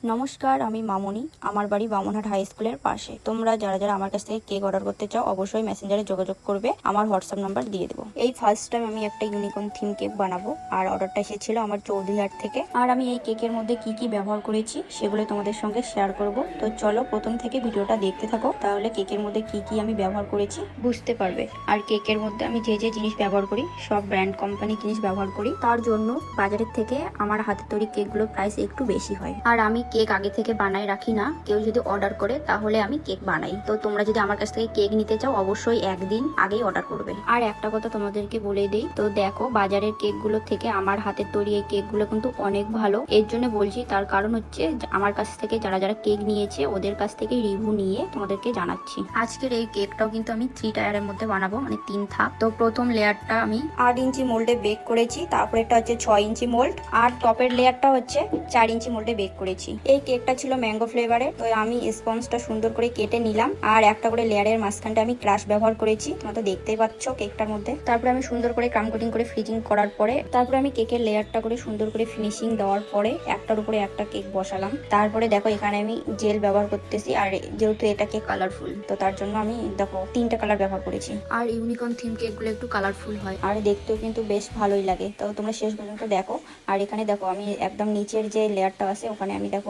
নমস্কার, আমি মামনি। আমার বাড়ি বামুনহাট হাই স্কুলের পাশে। তোমরা যারা যারা আমার কাছ থেকে কেক অর্ডার করতে চাও অবশ্যই মেসেঞ্জারে যোগাযোগ করবে, আমার হোয়াটসঅ্যাপ নাম্বার দিয়ে দেবো। এই ফার্স্ট টাইম আমি একটা ইউনিকর্ন থিম কেক বানাবো, আর অর্ডারটা এসেছিল আমার চৌধুরীহাট থেকে। আর আমি এই কেকের মধ্যে কি কি ব্যবহার করেছি সেগুলো তোমাদের সঙ্গে শেয়ার করব। তো চলো প্রথম থেকে ভিডিওটা দেখতে থাকো, তাহলে কেকের মধ্যে কি কি আমি ব্যবহার করেছি বুঝতে পারবে। আর কেকের মধ্যে আমি যে যে জিনিস ব্যবহার করি সব ব্র্যান্ড কোম্পানি জিনিস ব্যবহার করি, তার জন্য বাজারের থেকে আমার হাতে তৈরি কেকগুলোর প্রাইস একটু বেশি হয়। আর আমি কেক আগে থেকে বানাই রাখি না, কেউ যদি অর্ডার করে তাহলে আমি কেক বানাই। তো তোমরা যদি আমার কাছ থেকে কেক নিতে চাও অবশ্যই একদিন আগেই অর্ডার করবে। আর একটা কথা তোমাদেরকে বলে দেই, তো দেখো বাজারের কেকগুলো থেকে আমার হাতের তৈরি এই কেকগুলো কিন্তু অনেক ভালো। এর জন্য বলছি, তার কারণ হচ্ছে আমার কাছ থেকে যারা যারা কেক নিয়েছে ওদের কাছ থেকে রিভিউ নিয়ে তোমাদেরকে জানাচ্ছি। আজকের এই কেকটাও কিন্তু আমি 3 টায়ারের মধ্যে বানাবো, মানে 3 ধাপ। তো প্রথম লেয়ারটা আমি 8 ইঞ্চি মোল্ডে বেক করেছি, তারপরে এটা হচ্ছে 6 ইঞ্চি মোল্ড, আর টপের লেয়ারটা হচ্ছে 4 ইঞ্চি মোল্ডে বেক করেছি। এই কেকটা ছিল ম্যাঙ্গো ফ্লেভারের, তো আমি স্পঞ্জটা সুন্দর করে কেটে নিলাম, আর একটা করে লেয়ারের মাঝখানটা আমি ক্রাশ ব্যবহার করেছি, তোমরা তো দেখতেই পাচ্ছ কেকটার মধ্যে। তারপরে আমি সুন্দর করে ক্রাম কোটিং করে ফ্রিজিং করার পরে তারপরে আমি কেকের লেয়ারটা করে সুন্দর করে ফিনিশিং দেওয়ার পরে একটার উপরে একটা কেক বসালাম। তারপরে দেখো এখানে আমি জেল ব্যবহার করতেছি, আর যেহেতু এটা কেক কালারফুল তো তার জন্য আমি দেখো 3টা কালার ব্যবহার করেছি। আর ইউনিকর্ন থিম কেকগুলো একটু কালারফুল হয় আর দেখতেও কিন্তু বেশ ভালোই লাগে, তো তোমরা শেষ পর্যন্ত দেখো। আর এখানে দেখো আমি একদম নিচের যে লেয়ারটা আছে ওখানে আমি দেখো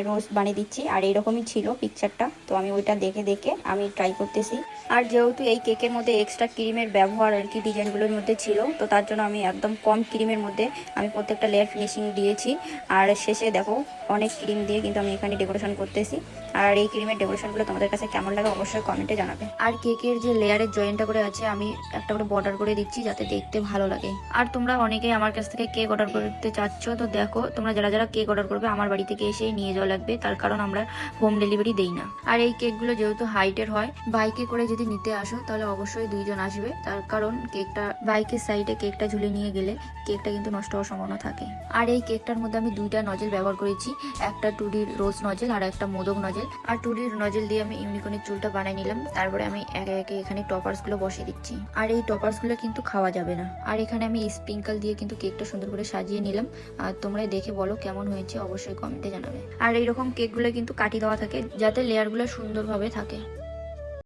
রোজ বানিয়ে দিচ্ছি, আর এইরকমই ছিল পিকচারটা, তো আমি ওইটা দেখে দেখে আমি ট্রাই করতেছি। আর যেহেতু এই কেকের মধ্যে এক্সট্রা ক্রিমের ব্যবহার আর কি ডিজাইনগুলোর মধ্যে ছিল, তো তার জন্য আমি একদম কম ক্রিমের মধ্যে আমি প্রত্যেকটা লেয়ার ফিনিশিং দিয়েছি। আর শেষে দেখো অনেক ক্রিম দিয়ে কিন্তু আমি এখানে ডেকোরেশন করতেছি। আর এই ক্রিমের ডেকোরেশনগুলো তোমাদের কাছে কেমন লাগে অবশ্যই কমেন্টে জানাবে। আর কেকের যে লেয়ারের জয়েন্টটা করে আছে আমি একটা করে বর্ডার করে দিচ্ছি যাতে দেখতে ভালো লাগে। আর তোমরা অনেকেই আমার কাছ থেকে কেক অর্ডার করতে চাচ্ছ, তো দেখো তোমরা যারা যারা কেক অর্ডার করবে আমার বাড়ি থেকে এসে নিয়ে যাওয়া লাগবে, তার কারণ আমরা হোম ডেলিভারি দেই না। আর এই কেকগুলো যেহেতু হাইটের হয়, বাইকে করে যদি নিতে আসো তাহলে অবশ্যই 2 জন আসবে, তার কারণ কেকটা বাইকের সাইডে কেকটা ঝুলে নিয়ে গেলে কেকটা কিন্তু নষ্ট হওয়ার সম্ভাবনা থাকে। আর এই কেকটার মধ্যে আমি 2টা নজেল ব্যবহার করেছি, একটা 2D রোজ নজেল আর একটা মোদক নজেল। আর 2D নজেল দিয়ে আমি ইউনিকর্নের চুলটা বানিয়ে নিলাম, তারপরে আমি একে একে এখানে টপার্স গুলো বসিয়ে দিচ্ছি। আর এই টপার্স গুলো কিন্তু খাওয়া যাবে না। আর এখানে আমি স্প্রিঙ্কল দিয়ে কিন্তু কেকটা সুন্দর করে সাজিয়ে নিলাম। আর তোমরা দেখে বলো কেমন হয়েছে অবশ্যই কমেন্টে জানাবে। আর এইরকম কেকগুলো কিন্তু কাটি দেওয়া থাকে যাতে লেয়ারগুলো সুন্দরভাবে থাকে।